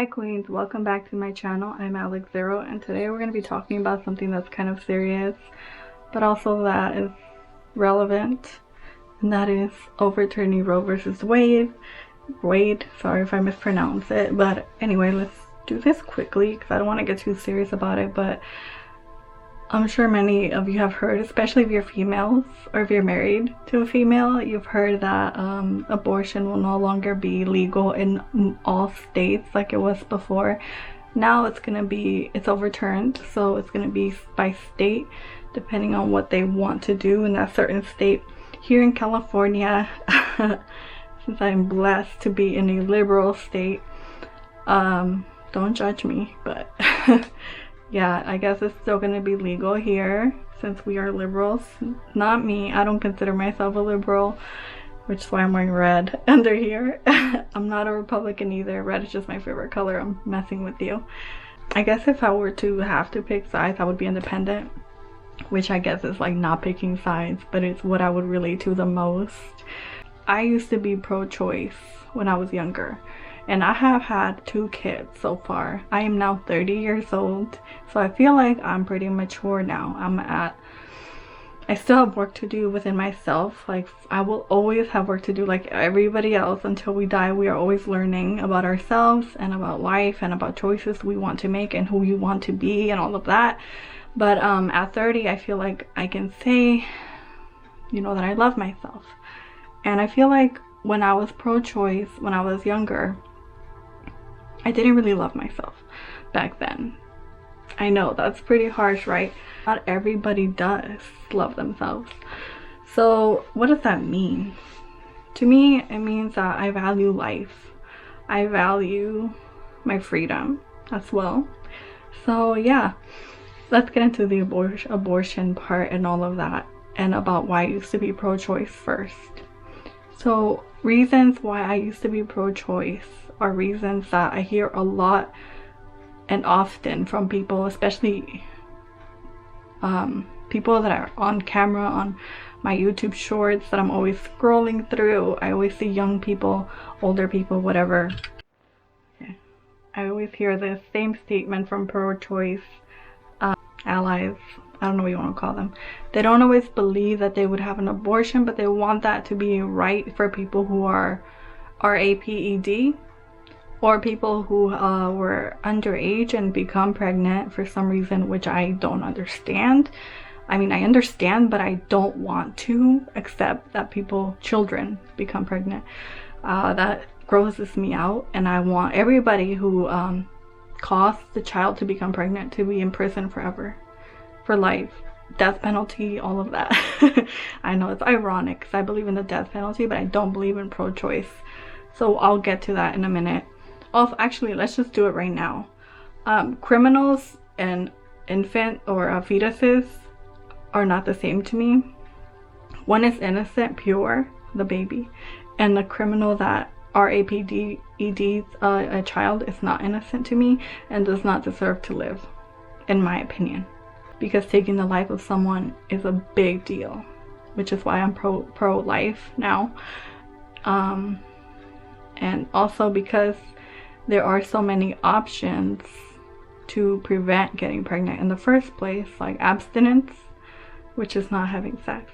Hi Queens, welcome back to my channel. I'm alexxzero, and today we're going to be talking about something that's kind of serious but also that is relevant, and that is overturning Roe VS Wade. Sorry if I mispronounce it, but anyway, let's do this quickly because I don't want to get too serious about it. But I'm sure many of you have heard, especially if you're females or if you're married to a female, you've heard that abortion will no longer be legal in all states like it was before. Now it's overturned, so it's going to be by state depending on what they want to do in that certain state. Here in California, since I'm blessed to be in a liberal state, don't judge me, but yeah, I guess it's still going to be legal here since we are liberals. Not me. I don't consider myself a liberal, which is why I'm wearing red under here. I'm not a Republican either. Red is just my favorite color. I'm messing with you. I guess if I were to have to pick sides, I would be independent, which I guess is like not picking sides, but it's what I would relate to the most. I used to be pro-choice when I was younger, and I have had 2 kids so far. I am now 30 years old, so I feel like I'm pretty mature now. I still have work to do within myself. Like, I will always have work to do like everybody else until we die. We are always learning about ourselves and about life and about choices we want to make and who we want to be and all of that. But at 30, I feel like I can say, that I love myself. And I feel like when I was pro-choice, when I was younger, I didn't really love myself back then. I know that's pretty harsh, right? Not everybody does love themselves. So what does that mean? To me, it means that I value life. I value my freedom as well. So yeah, let's get into the abortion part and all of that, and about why I used to be pro-choice first. So reasons why I used to be pro-choice are reasons that I hear a lot and often from people, especially people that are on camera on my YouTube shorts that I'm always scrolling through. I always see young people, older people, whatever. Okay. I always hear the same statement from pro-choice allies. I don't know what you want to call them. They don't always believe that they would have an abortion, but they want that to be right for people who are RAPED, or people who were underage and become pregnant for some reason, which I don't understand. I mean, I understand, but I don't want to accept that children become pregnant. That grosses me out, and I want everybody who caused the child to become pregnant to be in prison forever, for life, death penalty, all of that. I know it's ironic because I believe in the death penalty, but I don't believe in pro-choice. So I'll get to that in a minute. Also, actually, let's just do it right now. Criminals and infant or fetuses are not the same to me. One is innocent, pure, the baby, and the criminal that RAPED, a child, is not innocent to me and does not deserve to live, in my opinion. Because taking the life of someone is a big deal, which is why I'm pro-life now. And also because there are so many options to prevent getting pregnant in the first place, like abstinence, which is not having sex,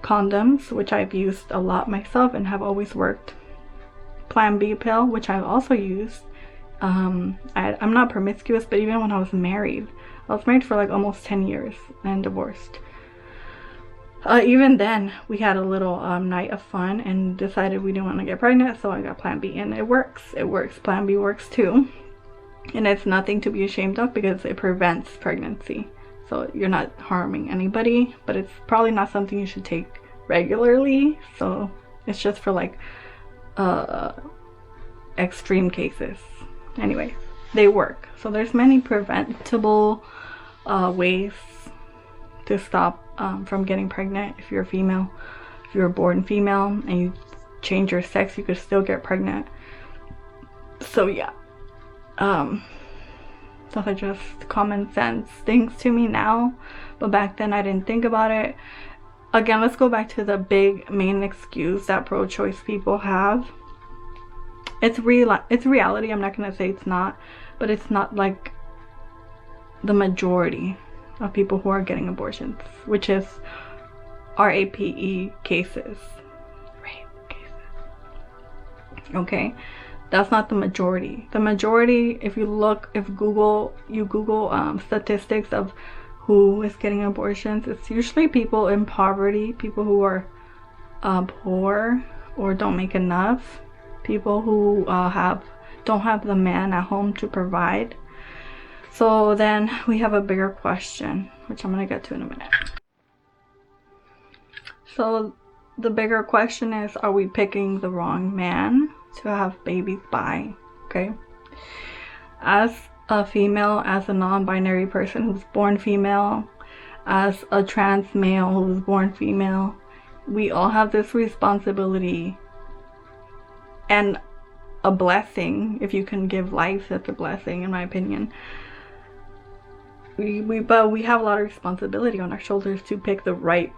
condoms, which I've used a lot myself and have always worked, Plan B pill, which I've also used. I'm not promiscuous, but even when I was married for like almost 10 years and divorced. Even then, we had a little night of fun and decided we didn't want to get pregnant, so I got Plan B, and it works. It works. Plan B works too. And it's nothing to be ashamed of because it prevents pregnancy. So you're not harming anybody, but it's probably not something you should take regularly. So it's just for like extreme cases. Anyway, they work. So there's many preventable ways to stop from getting pregnant. If you're a female, if you were born female and you change your sex, you could still get pregnant. So yeah, those are just common sense things to me now, but back then I didn't think about it. Again, let's go back to the big main excuse that pro-choice people have, It's real, it's reality. I'm not gonna say it's not, but it's not like the majority of people who are getting abortions, which is RAPE cases. Rape cases. Okay, that's not the majority. The majority, if you look, if you Google statistics of who is getting abortions, it's usually people in poverty, people who are poor or don't make enough, people who don't have the man at home to provide. So then we have a bigger question, which I'm gonna get to in a minute. So the bigger question is, are we picking the wrong man to have babies by? Okay, as a female, as a non-binary person who's born female, as a trans male who's born female, we all have this responsibility and a blessing. If you can give life, that's a blessing in my opinion. But we have a lot of responsibility on our shoulders to pick the right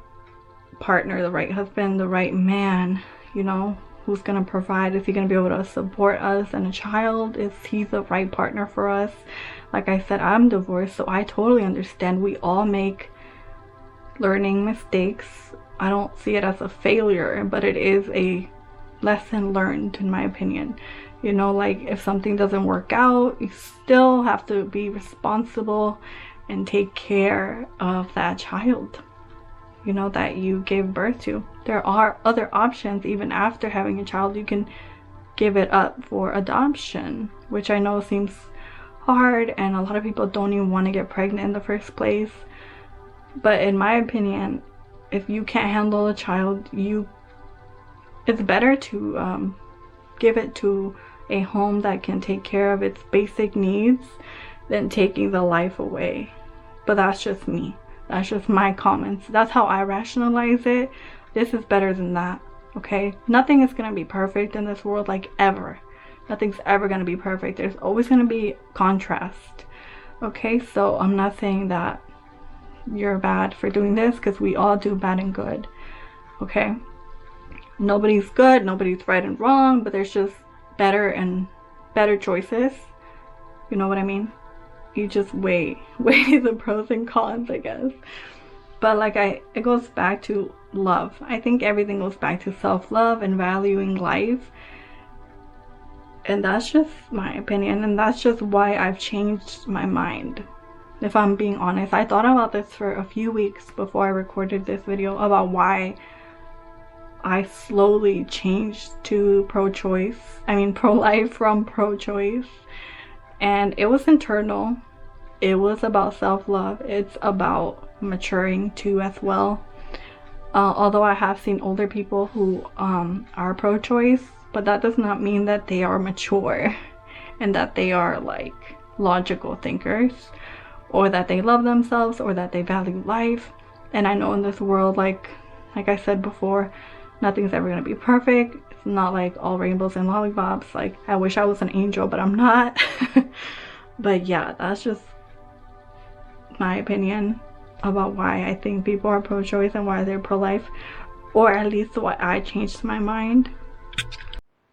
partner, the right husband, the right man, you know, who's gonna provide. Is he gonna be able to support us and a child? Is he the right partner for us? Like I said, I'm divorced, so I totally understand. We all make learning mistakes. I don't see it as a failure, but it is a lesson learned, in my opinion. You know, like if something doesn't work out, you still have to be responsible and take care of that child, you know, that you gave birth to. There are other options. Even after having a child, you can give it up for adoption, which I know seems hard, and a lot of people don't even want to get pregnant in the first place. But in my opinion, if you can't handle a child, it's better to give it to a home that can take care of its basic needs than taking the life away. But that's just me. That's just my comments. That's how I rationalize it. This is better than that, okay? Nothing is gonna be perfect in this world, like ever. Nothing's ever gonna be perfect. There's always gonna be contrast, okay? So I'm not saying that you're bad for doing this, because we all do bad and good, okay? Nobody's good, nobody's right and wrong, but there's just better and better choices. You know what I mean? You just weigh the pros and cons, I guess. But like it goes back to love. I think everything goes back to self-love and valuing life. And that's just my opinion, and that's just why I've changed my mind. If I'm being honest, I thought about this for a few weeks before I recorded this video, about why I slowly changed to pro-choice. I mean pro-life from pro-choice. And it was internal. It was about self-love. It's about maturing too as well. Although I have seen older people who are pro-choice, but that does not mean that they are mature and that they are like logical thinkers, or that they love themselves, or that they value life. And I know in this world, like I said before, nothing's ever gonna be perfect. It's not like all rainbows and lollipops. Like, I wish I was an angel, but I'm not. But yeah, that's just my opinion about why I think people are pro-choice and why they're pro-life, or at least why I changed my mind.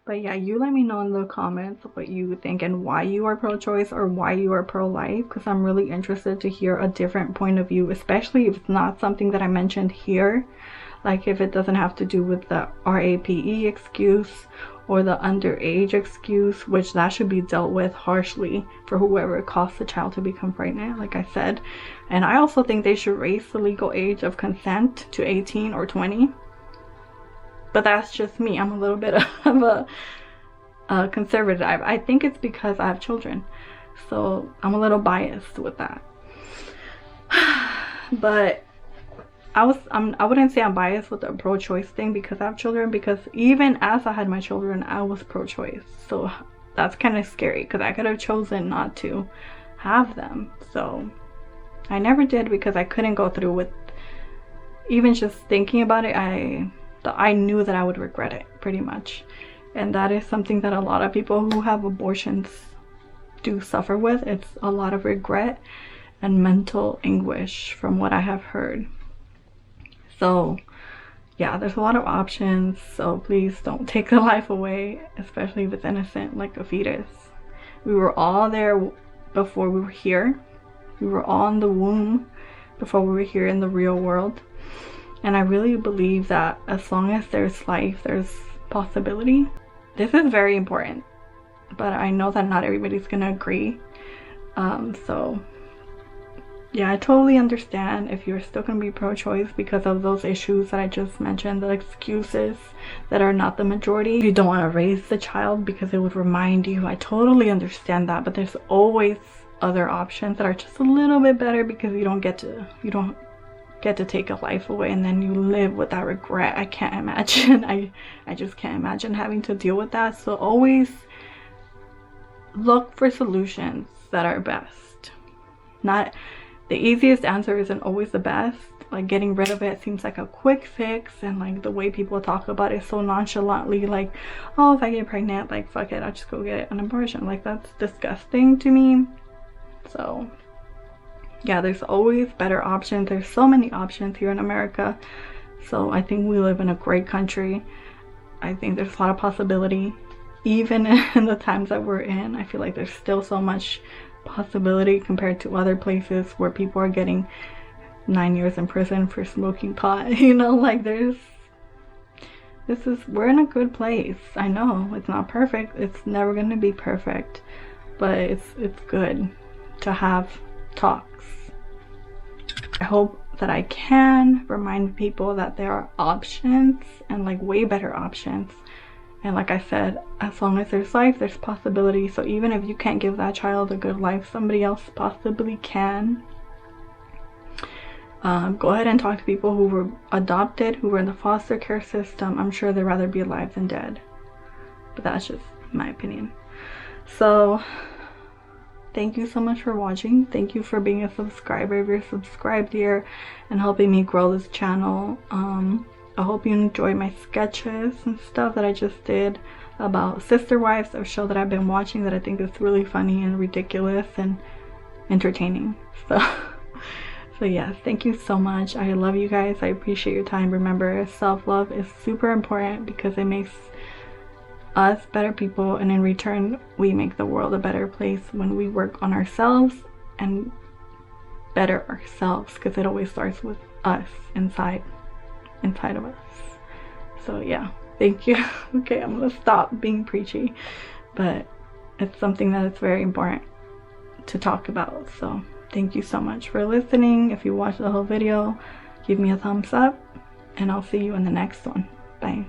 But yeah, you let me know in the comments what you think and why you are pro-choice or why you are pro-life, because I'm really interested to hear a different point of view, especially if it's not something that I mentioned here. Like if it doesn't have to do with the RAPE excuse or the underage excuse, which that should be dealt with harshly for whoever caused the child to become pregnant, like I said. And I also think they should raise the legal age of consent to 18 or 20. But that's just me. I'm a little bit of a conservative. I think it's because I have children, so I'm a little biased with that. But I wouldn't say I'm biased with the pro-choice thing because I have children, because even as I had my children, I was pro-choice. So that's kind of scary, because I could have chosen not to have them. So I never did, because I couldn't go through with even just thinking about it. I knew that I would regret it, pretty much. And that is something that a lot of people who have abortions do suffer with. It's a lot of regret and mental anguish, from what I have heard. So yeah, there's a lot of options, so please don't take the life away, especially if it's innocent, like a fetus. We were all there before we were here. We were all in the womb before we were here in the real world. And I really believe that as long as there's life, there's possibility. This is very important, but I know that not everybody's gonna agree. So yeah, I totally understand if you're still gonna be pro-choice because of those issues that I just mentioned, the excuses that are not the majority. You don't want to raise the child because it would remind you. I totally understand that, but there's always other options that are just a little bit better because you don't get to take a life away and then you live with that regret. I can't imagine. I just can't imagine having to deal with that. So always look for solutions that are best. Not the easiest answer isn't always the best. Like getting rid of it seems like a quick fix, and like the way people talk about it so nonchalantly, like, oh, if I get pregnant, like fuck it, I'll just go get an abortion. Like that's disgusting to me. So yeah, there's always better options. There's so many options here in America. So I think we live in a great country. I think there's a lot of possibility. Even in the times that we're in, I feel like there's still so much possibility compared to other places where people are getting 9 years in prison for smoking pot. You know, like we're in a good place. I know it's not perfect. It's never going to be perfect, but it's good to have talks. I hope that I can remind people that there are options, and like way better options. And like I said, as long as there's life, there's possibility. So even if you can't give that child a good life, somebody else possibly can. Go ahead and talk to people who were adopted, who were in the foster care system. I'm sure they'd rather be alive than dead. But that's just my opinion. So thank you so much for watching. Thank you for being a subscriber if you're subscribed here and helping me grow this channel. I hope you enjoy my sketches and stuff that I just did about Sister Wives, a show that I've been watching that I think is really funny and ridiculous and entertaining. So yes, thank you so much. I love you guys. I appreciate your time. Remember, self-love is super important because it makes us better people, and in return we make the world a better place when we work on ourselves and better ourselves, because it always starts with us inside of us. So yeah, thank you. Okay, I'm gonna stop being preachy, but it's something that is very important to talk about. So thank you so much for listening. If you watched the whole video, give me a thumbs up, and I'll see you in the next one. Bye.